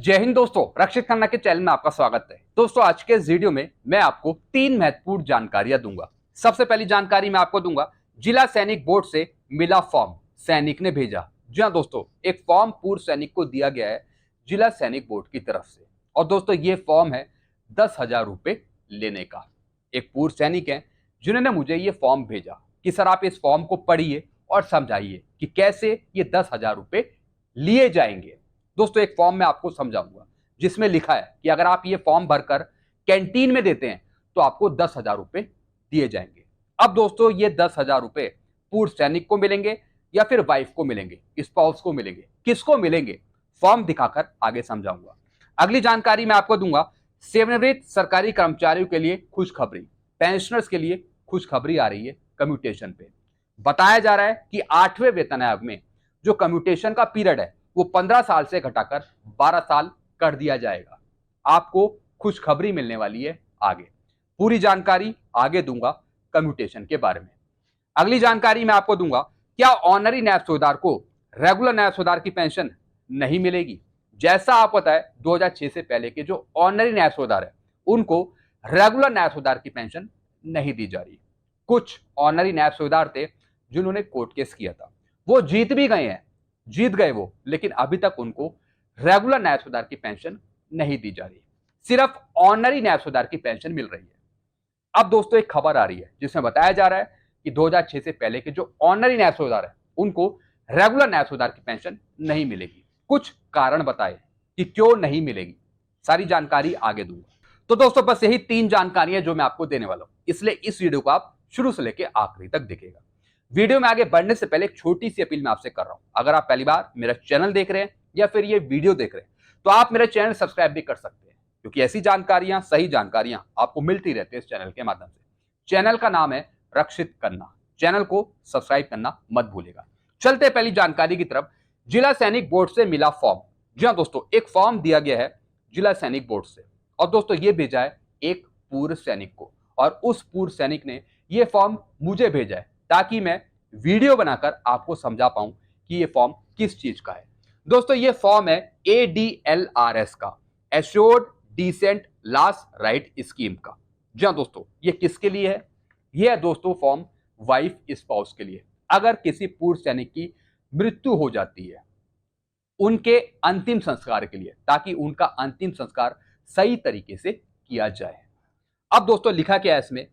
जय हिंद दोस्तों, रक्षित खन्ना के चैनल में आपका स्वागत है। दोस्तों, आज के इस वीडियो में मैं आपको 3 महत्वपूर्ण जानकारियां दूंगा। सबसे पहली जानकारी मैं आपको दूंगा, जिला सैनिक बोर्ड से मिला फॉर्म, सैनिक ने भेजा। जी हां दोस्तों, एक फॉर्म पूर्व सैनिक को दिया गया है जिला सैनिक बोर्ड की तरफ से। और दोस्तों, ये फॉर्म है 10,000 रुपए लेने का। एक पूर्व सैनिक है जिन्होंने मुझे ये फॉर्म भेजा कि सर आप इस फॉर्म को पढ़िए और समझाइए कि कैसे ये 10,000 रुपए लिए जाएंगे। दोस्तों, एक फॉर्म मैं आपको समझाऊंगा जिसमें लिखा है कि अगर आप ये फॉर्म भरकर कैंटीन में देते हैं तो आपको 10,000 रुपए दिए जाएंगे। अब दोस्तों, ये 10,000 रुपए पूर्व सैनिक को मिलेंगे या फिर वाइफ को मिलेंगे, स्पाउस को मिलेंगे, किसको मिलेंगे, फॉर्म दिखाकर आगे समझाऊंगा। अगली जानकारी मैं आपको दूंगा, सेवानिवृत्त सरकारी कर्मचारियों के लिए खुशखबरी, पेंशनर्स के लिए खुशखबरी आ रही है कम्यूटेशन पे। बताया जा रहा है कि 8वें वेतन आयोग में जो कम्यूटेशन का पीरियड है वो 15 साल से घटाकर 12 साल कर दिया जाएगा। आपको खुशखबरी मिलने वाली है आगे। पूरी जानकारी आगे दूंगा कम्यूटेशन के बारे में। अगली जानकारी मैं आपको दूंगा, क्या ऑनरी नायब सूबेदार को रेगुलर नायब सूबेदार की पेंशन नहीं मिलेगी। जैसा आप पता है 2006 से पहले के जो ऑनरी नायब सूबेदार है उनको रेगुलर नायब सूबेदार की पेंशन नहीं दी जा रही। कुछ ऑनरी नायब सूबेदार थे जिन्होंने कोर्ट केस किया था, वो जीत भी गए हैं, जीत गए वो, लेकिन अभी तक उनको रेगुलर नायब सूबेदार की पेंशन नहीं दी जा रही, सिर्फ ऑनरी नायब सूबेदार की पेंशन मिल रही है। अब दोस्तों, एक खबर आ रही है जिसमें बताया जा रहा है कि 2006 से पहले के जो ऑनरी नायब सूबेदार है उनको रेगुलर नायब सूबेदार की पेंशन नहीं मिलेगी। कुछ कारण बताए कि क्यों नहीं मिलेगी, सारी जानकारी आगे दूंगा। तो दोस्तों, बस यही 3 जानकारियां जो मैं आपको देने वाला हूं, इसलिए इस वीडियो को आप शुरू से लेकर आखिरी तक देखिएगा। वीडियो में आगे बढ़ने से पहले एक छोटी सी अपील मैं आपसे कर रहा हूं, अगर आप पहली बार मेरा चैनल देख रहे हैं या फिर ये वीडियो देख रहे हैं तो आप मेरा चैनल सब्सक्राइब भी कर सकते हैं, क्योंकि ऐसी जानकारियां, सही जानकारियां आपको मिलती रहती है इस चैनल के माध्यम से। चैनल का नाम है रक्षित खन्ना, चैनल को सब्सक्राइब करना मत भूलिएगा। चलते पहली जानकारी की तरफ, जिला सैनिक बोर्ड से मिला फॉर्म। जी हाँ दोस्तों, एक फॉर्म दिया गया है जिला सैनिक बोर्ड से, और दोस्तों ये भेजा है एक पूर्व सैनिक को, और उस पूर्व सैनिक ने ये फॉर्म मुझे भेजा है ताकि मैं वीडियो बनाकर आपको समझा पाऊं कि ये फॉर्म किस चीज का है। दोस्तों, ये फॉर्म है ADLRS का, assured decent last rite scheme का। जी हाँ दोस्तों, ये किसके लिए है? ये है दोस्तों फॉर्म वाइफ स्पाउस के लिए। अगर किसी पूर्व सैनिक की मृत्यु हो जाती है, उनके अंतिम संस्कार के लिए, ताकि उनका अंतिम संस्कार सही तरीके से किया जाए। अब दोस्तों, लिखा क्या है इसमें,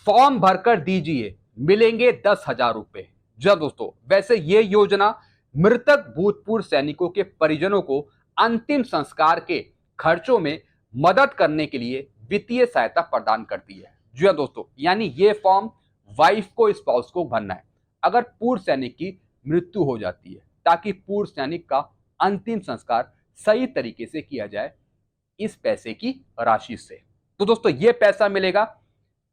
फॉर्म भरकर दीजिए, मिलेंगे 10,000 रुपए। जी दोस्तों, वैसे ये योजना मृतक भूतपूर्व सैनिकों के परिजनों को अंतिम संस्कार के खर्चों में मदद करने के लिए वित्तीय सहायता प्रदान करती है। जी हाँ दोस्तों, यानी ये फॉर्म वाइफ को, स्पाउस को भरना है अगर पूर्व सैनिक की मृत्यु हो जाती है, ताकि पूर्व सैनिक का अंतिम संस्कार सही तरीके से किया जाए इस पैसे की राशि से। तो दोस्तों, ये पैसा मिलेगा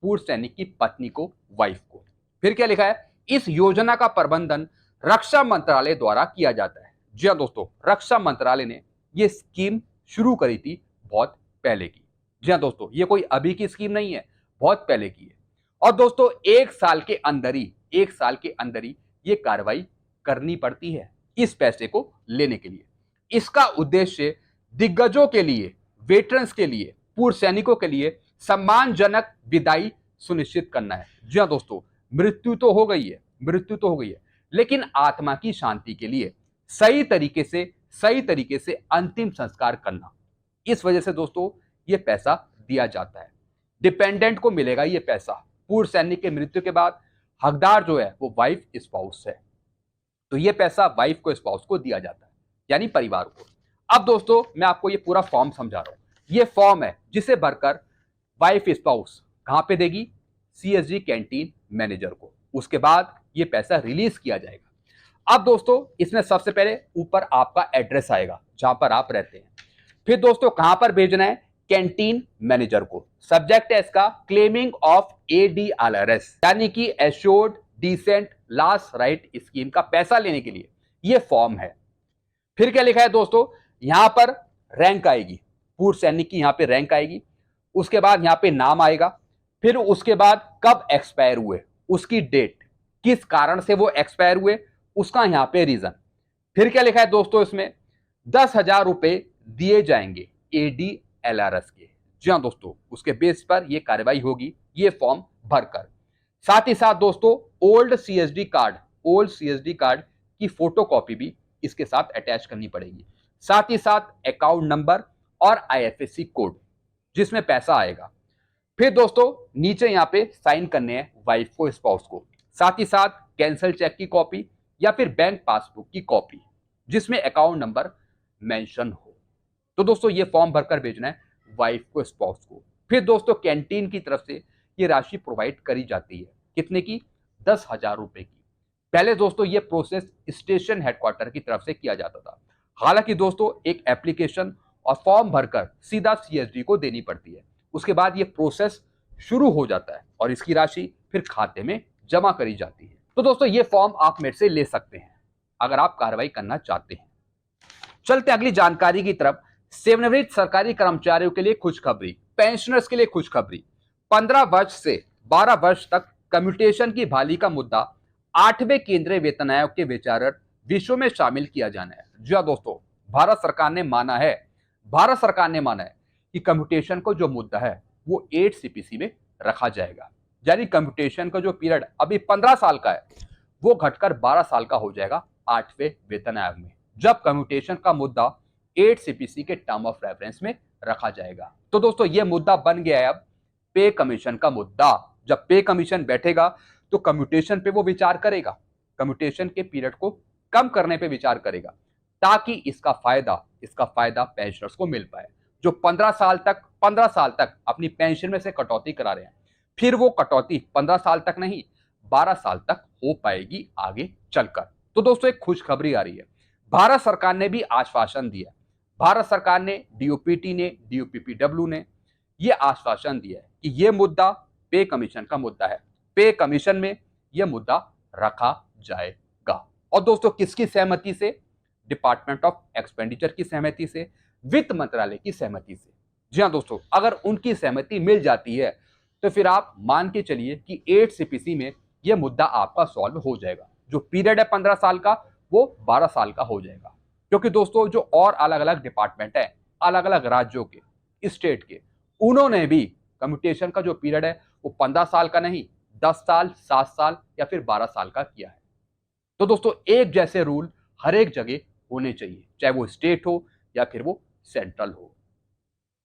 पूर्व सैनिक की पत्नी को, वाइफ को। फिर क्या लिखा है, इस योजना का प्रबंधन रक्षा मंत्रालय द्वारा किया जाता है। जी हाँ दोस्तों, रक्षा मंत्रालय ने यह स्कीम शुरू करी थी बहुत पहले की। जी हाँ दोस्तों, ये कोई अभी की स्कीम नहीं है, बहुत पहले की है। और दोस्तों, 1 साल के अंदर ही ये कार्रवाई करनी पड़ती है इस पैसे को लेने के लिए। इसका उद्देश्य दिग्गजों के लिए, वेटरन्स के लिए, पूर्व सैनिकों के लिए सम्मानजनक विदाई सुनिश्चित करना है। जी हाँ दोस्तों, मृत्यु तो हो गई है, लेकिन आत्मा की शांति के लिए सही तरीके से अंतिम संस्कार करना, इस वजह से दोस्तों ये पैसा दिया जाता है। डिपेंडेंट को मिलेगा ये पैसा। पूर्व सैनिक के मृत्यु के बाद हकदार जो है वो वाइफ स्पाउस है, तो ये पैसा वाइफ को, स्पाउस को दिया जाता है, यानी परिवार को। अब दोस्तों, मैं आपको ये पूरा फॉर्म समझा रहा हूं। ये फॉर्म है जिसे भरकर वाइफ स्पाउस कहां पे देगी? CSG कैंटीन मैनेजर को। उसके बाद ये पैसा रिलीज किया जाएगा। अब दोस्तों, इसमें सबसे पहले ऊपर आपका एड्रेस आएगा जहां पर आप रहते हैं। फिर दोस्तों, कहां पर भेजना है? कैंटीन मैनेजर को। सब्जेक्ट है इसका क्लेमिंग ऑफ ADLRS, यानी कि assured decent last rite scheme का पैसा लेने के लिए यह फॉर्म है। फिर क्या लिखा है दोस्तों, यहां पर रैंक आएगी, पूर्व सैनिक की यहां पे रैंक आएगी। उसके बाद यहां पे नाम आएगा। फिर उसके बाद कब एक्सपायर हुए, उसकी डेट, किस कारण से वो एक्सपायर हुए, उसका यहां पे रीजन। फिर क्या लिखा है दोस्तों, इसमें 10,000 रुपए दिए जाएंगे ADLRS के। जी हाँ दोस्तों, उसके बेस पर यह कार्रवाई होगी ये फॉर्म भरकर। साथ ही साथ दोस्तों ओल्ड CSD कार्ड की फोटोकॉपी भी इसके साथ अटैच करनी पड़ेगी। साथ ही साथ अकाउंट नंबर और IFSC कोड जिसमें पैसा आएगा। फिर दोस्तों नीचे यहाँ पे साइन करने हैं वाइफ को, स्पाउस को। साथ ही साथ कैंसल चेक की कॉपी या फिर बैंक पासबुक की कॉपी जिसमें अकाउंट नंबर मेंशन हो। तो दोस्तों ये फॉर्म भरकर भेजना है वाइफ को, स्पाउस को। फिर दोस्तों कैंटीन की तरफ से ये राशि प्रोवाइड करी जाती है। कितने की? 10,000 रुपए की। पहले दोस्तों ये प्रोसेस स्टेशन हेडक्वार्टर की तरफ से किया जाता था। हालांकि दोस्तों एक एप्लीकेशन और फॉर्म भरकर सीधा CSD को देनी पड़ती है। उसके बाद ये प्रोसेस शुरू हो जाता है और इसकी राशि फिर खाते में जमा करी जाती है। तो दोस्तों ये फॉर्म आप मेरे से ले सकते हैं अगर आप कार्रवाई करना चाहते हैं। चलते अगली जानकारी की तरफ। सेवानिवृत्त सरकारी कर्मचारियों के लिए खुशखबरी, पेंशनर्स के लिए खुशखबरी। 15 वर्ष से 12 वर्ष तक कम्यूटेशन की बहाली का मुद्दा 8वें केंद्रीय वेतन आयोग के विचाराधीन विषयों में शामिल किया जाना है। जी हाँ दोस्तों, भारत सरकार ने माना है कि कम्यूटेशन को जो मुद्दा है वो 8 CPC में रखा जाएगा। यानी कम्यूटेशन का जो पीरियड अभी 15 साल का है वो घटकर 12 साल का हो जाएगा 8वें वेतन आयोग में, जब कम्यूटेशन का मुद्दा 8 CPC के टर्म ऑफ रेफरेंस में रखा जाएगा। तो दोस्तों ये मुद्दा बन गया है अब पे कमीशन का मुद्दा। जब पे कमीशन बैठेगा तो कम्यूटेशन पे वो विचार करेगा, कम्यूटेशन के पीरियड को कम करने पे विचार करेगा, ताकि इसका फायदा पेंशनर्स को मिल पाए जो 15 साल तक अपनी पेंशन में से कटौती करा रहे हैं। फिर वो कटौती 15 साल तक नहीं 12 साल तक हो पाएगी आगे चलकर। तो दोस्तों एक खुशखबरी आ रही है। भारत सरकार ने भी आश्वासन दिया। भारत सरकार ने, DOPT ने, DOPPW ने ये आश्वासन दिया है कि ये मुद्दा पे कमीशन का मुद्दा है, पे कमीशन में यह मुद्दा रखा जाएगा। और दोस्तों किसकी सहमति से? डिपार्टमेंट ऑफ एक्सपेंडिचर की सहमति से, वित्त मंत्रालय की सहमति से। जी हाँ दोस्तों, अगर उनकी सहमति मिल जाती है तो फिर आप मान के चलिए कि 8 CPC में यह मुद्दा आपका सॉल्व हो जाएगा। जो पीरियड है 15 साल का वो 12 साल का हो जाएगा। क्योंकि दोस्तों जो और अलग अलग डिपार्टमेंट है, अलग अलग राज्यों के, स्टेट के, उन्होंने भी कम्यूटेशन का जो पीरियड है वो 15 साल का नहीं 10 साल, 7 साल या फिर 12 साल का किया है। तो दोस्तों एक जैसे रूल हर एक जगह होने चाहिए, चाहे वो स्टेट हो या फिर वो सेंट्रल हो।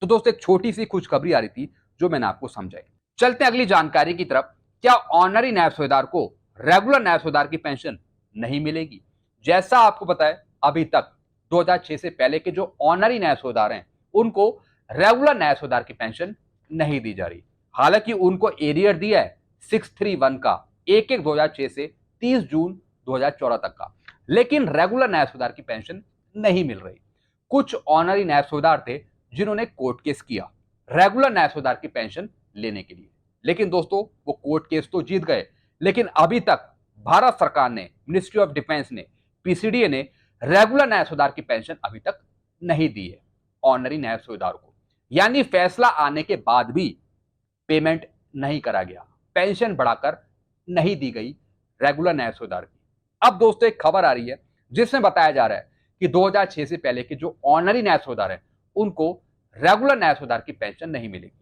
तो दोस्तों एक छोटी सी खुशखबरी आ रही थी जो मैंने आपको समझाई। चलते हैं अगली जानकारी की तरफ। क्या ऑनरी नायब सूबेदार को रेगुलर नायब सूबेदार की पेंशन नहीं मिलेगी? जैसा आपको पता है अभी तक 2006 से पहले के जो ऑनरी नायब सूबेदार हैं उनको रेगुलर नायब सूबेदार की पेंशन नहीं दी जा रही। हालांकि उनको एरियर दिया है 631 का 1/1/2006 से 30 जून 2014 तक का, लेकिन रेगुलर नायब सूबेदार की पेंशन नहीं मिल रही। कुछ ऑनरी नायब सूबेदार थे जिन्होंने कोर्ट केस किया रेगुलर नायब सूबेदार की पेंशन लेने के लिए, लेकिन दोस्तों वो कोर्ट केस तो जीत गए, लेकिन अभी तक भारत सरकार ने, मिनिस्ट्री ऑफ डिफेंस ने, PCDA ने रेगुलर नायब सूबेदार की पेंशन अभी तक नहीं दी है ऑनरी नायब सूबेदार को। यानी फैसला आने के बाद भी पेमेंट नहीं करा गया, पेंशन बढ़ाकर नहीं दी गई रेगुलर नायब सूबेदार की। अब दोस्तों एक खबर आ रही है जिसमें बताया जा रहा है कि 2006 से पहले के जो ऑनरी नायब सूबेदार हैं उनको रेगुलर नायब सूबेदार की पेंशन नहीं मिलेगी।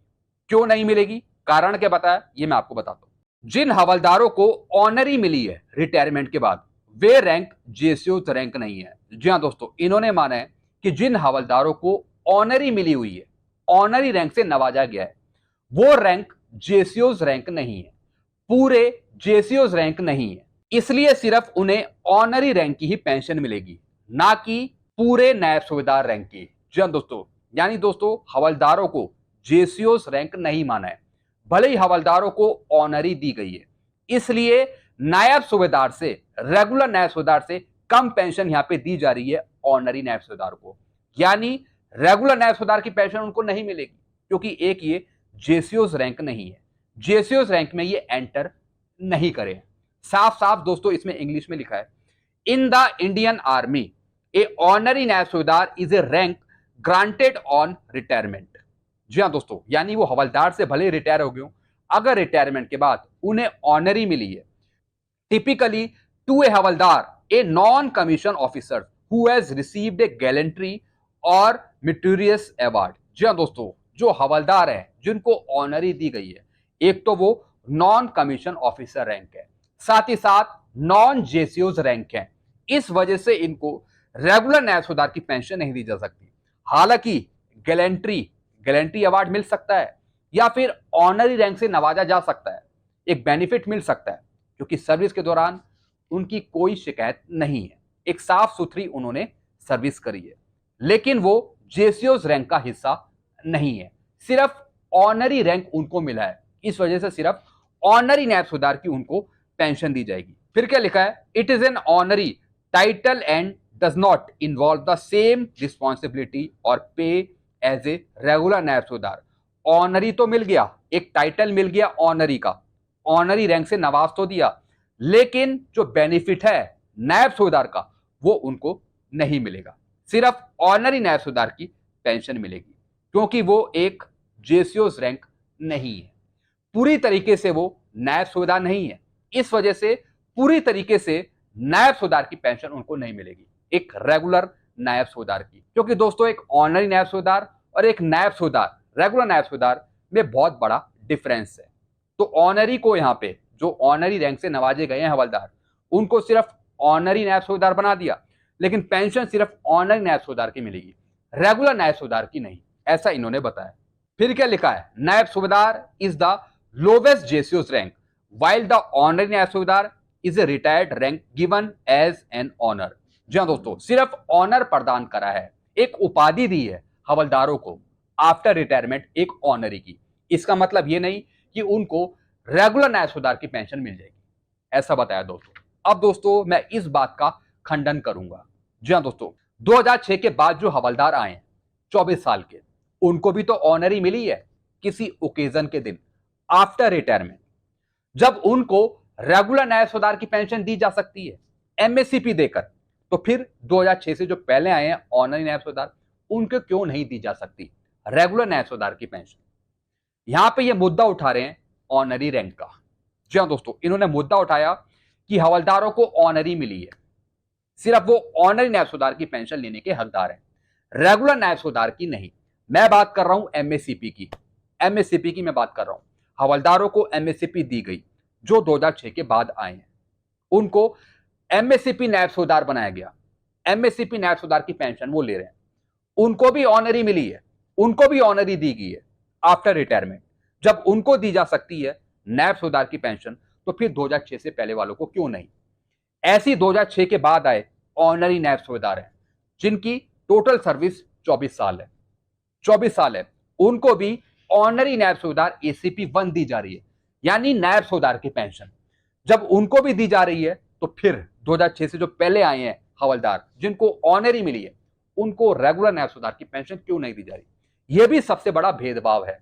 क्यों नहीं मिलेगी, कारण क्या बताया, ये मैं आपको बताता हूं। जिन हवलदारों को ऑनरी मिली है रिटायरमेंट के बाद वे रैंक JCO रैंक नहीं है। जी हाँ दोस्तों, इन्होंने माना है कि जिन हवलदारों को ऑनरी मिली हुई है, ऑनरी रैंक से नवाजा गया है, वो रैंक JCO रैंक नहीं है, पूरे JCO रैंक नहीं है, इसलिए सिर्फ उन्हें ऑनरी रैंक की ही पेंशन मिलेगी, ना कि पूरे नायब सूबेदार रैंक की। जी हाँ दोस्तों, यानी दोस्तों हवलदारों को JCO रैंक नहीं माना है, भले ही हवलदारों को ऑनरी दी गई है, इसलिए नायब सूबेदार से, रेगुलर नायब सूबेदार से कम पेंशन यहां पे दी जा रही है ऑनरी नायब सूबेदार को। यानी रेगुलर नायब सूबेदार की पेंशन उनको नहीं मिलेगी क्योंकि एक ये JCO रैंक नहीं है, JCO रैंक में ये एंटर नहीं करे। साफ साफ दोस्तों इसमें इंग्लिश में लिखा है, in the Indian army a honorary Naib Subedar is a rank granted on retirement. जी हाँ दोस्तों, यानी वो हवलदार से भले रिटायर हो गए हो, अगर रिटायरमेंट के बाद उन्हें ऑनरी मिली है, typically to a havildar a non commissioned officer who has received a gallantry और मिटीरियस अवार्ड। जी हाँ दोस्तों, जो हवलदार हैं जिनको ऑनरी दी गई है, एक तो वो नॉन कमीशन ऑफिसर रैंक है, साथ ही साथ नॉन जेसीओज रैंक है। इस वजह से इनको रेगुलर न्याय सुधार की पेंशन नहीं दी जा सकती। हालांकि गैलेंट्री गैलेंट्री अवार्ड मिल सकता है या फिर ऑनरी रैंक से नवाजा जा सकता है, एक बेनिफिट मिल सकता है, क्योंकि सर्विस के दौरान उनकी कोई शिकायत नहीं है, एक साफ सुथरी उन्होंने सर्विस करी है। लेकिन वो जेसीओज रैंक का हिस्सा नहीं है, सिर्फ ऑनरी रैंक उनको मिला है। इस वजह से सिर्फ ऑनरी न्याय सुधार की उनको पेंशन दी जाएगी। फिर क्या लिखा है, it is an honorary title and does not involve the same responsibility और पे एज ए रेगुलर न्याय सुधार। ऑनरी तो मिल गया, एक टाइटल मिल गया ऑनरी का, ऑनरी रैंक से नवाज तो दिया, लेकिन जो बेनिफिट है नायब सूबेदार का वो उनको नहीं मिलेगा। सिर्फ ऑनरी नायब सूबेदार की पेंशन मिलेगी, क्योंकि वो एक जेसीओस रैंक नहीं है, पूरी तरीके से वो नायब सूबेदार नहीं है। इस वजह से पूरी तरीके से नायब सूबेदार की पेंशन उनको नहीं मिलेगी, एक रेगुलर नायब सूबेदार की। क्योंकि दोस्तों एक ऑनरी नायब सूबेदार और एक नायब सूबेदार, रेगुलर नायब सूबेदार में बहुत बड़ा डिफरेंस है। तो ऑनरी को यहाँ पे जो ऑनरी रैंक से नवाजे गए हैं हवलदार, उनको सिर्फ ऑनरी नायब सूबेदार बना दिया, लेकिन पेंशन सिर्फ ऑनरी नायब सूबेदार की मिलेगी, रेगुलर नायब सूबेदार की नहीं, ऐसा इन्होंने बताया। फिर क्या लिखा है, Naib Subedar is the lowest जेसीओस रैंक while the honorary नायब सूबेदार is a retired rank given as an honor। जी हाँ दोस्तों, सिर्फ ऑनर प्रदान करा है, एक उपाधि दी है हवलदारों को आफ्टर रिटायरमेंट, एक ऑनरी की। इसका मतलब ये नहीं कि उनको रेगुलर नायब सूबेदार की पेंशन मिल जाएगी, ऐसा बताया दोस्तों। अब दोस्तों मैं इस बात का खंडन करूंगा। जी हाँ दोस्तों, 2006 के बाद जो हवलदार आए हैं 24 साल के, उनको भी तो ऑनरी मिली है किसी ओकेजन के दिन आफ्टर रिटायरमेंट, जब उनको रेगुलर नायब सूबेदार की पेंशन दी जा सकती है एमएससीपी देकर, तो फिर 2006 से जो पहले आए हैं ऑनरी नायब सूबेदार, उनको क्यों नहीं दी जा सकती रेगुलर नायब सूबेदार की पेंशन। यहां पे ये मुद्दा उठा रहे हैं ऑनरी रैंक का। जी हाँ दोस्तों, इन्होंने मुद्दा उठाया कि हवलदारों को ऑनरी मिली है, सिर्फ वो ऑनरी नायब सूबेदार की पेंशन लेने के हकदार हैं, रेगुलर नायब सूबेदार की नहीं। मैं बात कर रहा हूं एमएससीपी की, एमएससीपी की मैं बात कर रहा हूं। हवलदारों को एमएससीपी दी गई जो 2006 के बाद आए हैं, उनको एमएससीपी नायब सूबेदार बनाया गया, एमएससीपी नायब सूबेदार की पेंशन वो ले रहे हैं, उनको भी ऑनरी मिली है, उनको भी ऑनरी दी गई है आफ्टर रिटायरमेंट। जब उनको दी जा सकती है नायब सूबेदार की पेंशन, तो फिर 2006 से पहले वालों को क्यों नहीं। ऐसी 2006 के बाद आए ऑनरी नायब सूबेदार हैं जिनकी टोटल सर्विस 24 साल है, 24 साल है, उनको भी ऑनरी नायब सूबेदार एसीपी 1 दी जा रही है, यानी नायब सूबेदार की पेंशन जब उनको भी दी जा रही है, तो फिर 2006 से जो पहले आए हैं हवलदार जिनको ऑनरी मिली है, उनको रेगुलर नायब सूबेदार की पेंशन क्यों नहीं दी जा रही। यह भी सबसे बड़ा भेदभाव है।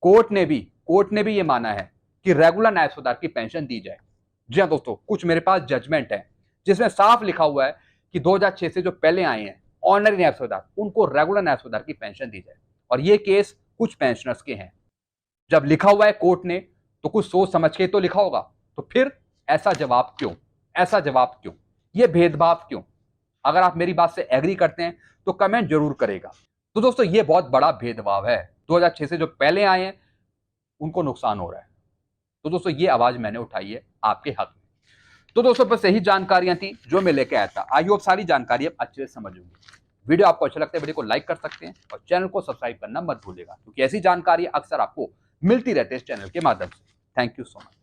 कोर्ट ने भी यह माना है कि रेगुलर नायब सूबेदार की पेंशन दी जाए। जी हाँ दोस्तों, कुछ मेरे पास जजमेंट है जिसमें साफ लिखा हुआ है कि 2006 से जो पहले आए हैं ऑनरी नायब सूबेदार, उनको रेगुलर नायब सूबेदार की पेंशन दी जाए। और ये केस कुछ पेंशनर्स के हैं। जब लिखा हुआ है कोर्ट ने, तो कुछ सोच समझ के तो लिखा होगा, तो फिर ऐसा जवाब क्यों, ऐसा जवाब क्यों, ये भेदभाव क्यों। अगर आप मेरी बात से एग्री करते हैं तो कमेंट जरूर करेगा। तो दोस्तों ये बहुत बड़ा भेदभाव है, 2006 से जो पहले आए हैं उनको नुकसान हो रहा है। तो दोस्तों ये आवाज मैंने उठाई है आपके हक में। तो दोस्तों बस यही जानकारियां थी जो मैं लेके आया था। आई होप सारी जानकारी आप अच्छे से समझ होंगी। वीडियो आपको अच्छा लगता है वीडियो को लाइक कर सकते हैं और चैनल को सब्सक्राइब करना मत भूलिएगा, क्योंकि ऐसी जानकारी अक्सर आपको मिलती रहती है इस चैनल के माध्यम से। Thank you so much.